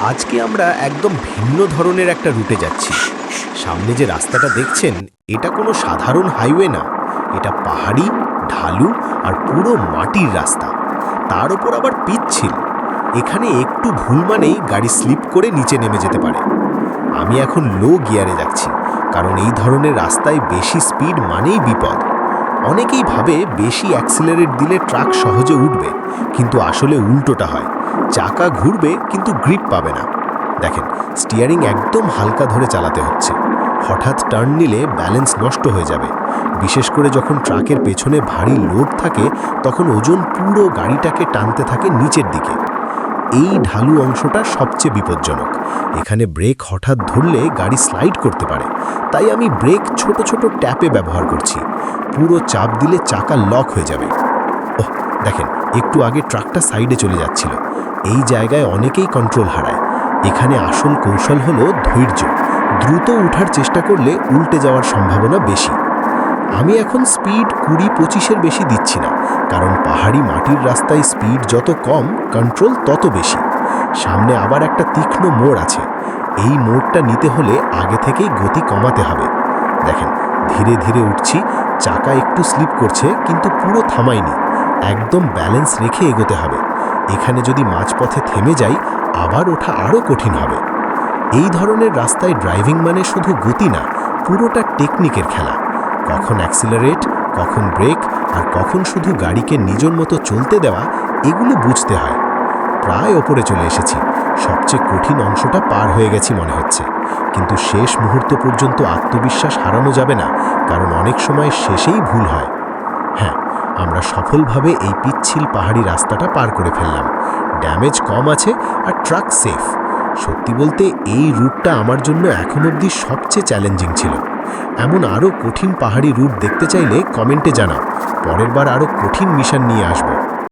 আজকে আমরা একদম ভিন্ন ধরনের একটা রুটে যাচ্ছি। সামনে যে রাস্তাটা দেখছেন, এটা কোনো সাধারণ হাইওয়ে না। এটা পাহাড়ি, ঢালু আর পুরো মাটির রাস্তা। তার উপর আবার পিচ্ছিল। এখানে একটু ভুল মানেই গাড়ি স্লিপ করে নিচে নেমে যেতে পারে। আমি এখন লো গিয়ারে যাচ্ছি, কারণ এই ধরনের রাস্তায় বেশি স্পিড মানেই বিপদ। অনেকেই ভাবে বেশি অ্যাক্সিলারেট দিলে ট্রাক সহজে উঠবে, কিন্তু আসলে উল্টোটা হয়। চাকা ঘুরবে কিন্তু গ্রিপ পাবে না। দেখেন, স্টিয়ারিং একদম হালকা ধরে চালাতে হচ্ছে। হঠাৎ টার্ন নিলে ব্যালেন্স নষ্ট হয়ে যাবে। বিশেষ করে যখন ট্রাকের পেছনে ভারী লোড থাকে, তখন ওজন পুরো গাড়িটাকে টানতে থাকে নিচের দিকে। এই ঢালু অংশটা সবচেয়ে বিপজ্জনক। এখানে ব্রেক হঠাৎ ধরলে গাড়ি স্লাইড করতে পারে। তাই আমি ব্রেক ছোট ছোট ট্যাপে ব্যবহার করছি। পুরো চাপ দিলে চাকা লক হয়ে যাবে। ওহ, দেখেন, একটু আগে ট্রাকটা সাইডে চলে যাচ্ছিল। এই জায়গায় অনেকেই কন্ট্রোল হারায়। এখানে আসল কৌশল হলো ধৈর্য। দ্রুত উঠার চেষ্টা করলে উল্টে যাওয়ার সম্ভাবনা বেশি। আমি এখন স্পিড 20-25-এর বেশি দিচ্ছি না, কারণ পাহাড়ি মাটির রাস্তায় স্পিড যত কম, কন্ট্রোল তত বেশি। সামনে আবার একটা তীক্ষ্ণ মোড় আছে। এই মোড়টা নিতে হলে আগে থেকেই গতি কমাতে হবে। দেখেন, ধীরে ধীরে উঠছি। চাকা একটু স্লিপ করছে, কিন্তু পুরো থামায়নি। একদম ব্যালেন্স রেখে এগোতে হবে। এখানে যদি মাঝপথে থেমে যাই, আবার ওঠা আরও কঠিন হবে। এই ধরনের রাস্তায় ড্রাইভিং মানে শুধু গতি না, পুরোটা টেকনিকের খেলা। কখন অ্যাক্সিলারেট, কখন ব্রেক, আর কখন শুধু গাড়িকে নিজের মতো চলতে দেওয়া, এগুলো বুঝতে হয়। প্রায় ওপরে চলে এসেছি। সবচেয়ে কঠিন অংশটা পার হয়ে গেছি মনে হচ্ছে। কিন্তু শেষ মুহূর্ত পর্যন্ত আত্মবিশ্বাস হারানো যাবে না, কারণ অনেক সময় শেষেই ভুল হয়। হ্যাঁ, আমরা সফলভাবে এই পিচ্ছিল পাহাড়ি রাস্তাটা পার করে ফেললাম। ড্যামেজ কম আছে আর ট্রাক সেফ। সত্যি বলতে এই রুটটা আমার জন্য এখন অবধি সবচেয়ে চ্যালেঞ্জিং ছিল। এমন আরও কঠিন পাহাড়ি রুট দেখতে চাইলে কমেন্টে জানাও। পরের বার আরও কঠিন মিশন নিয়ে আসবো।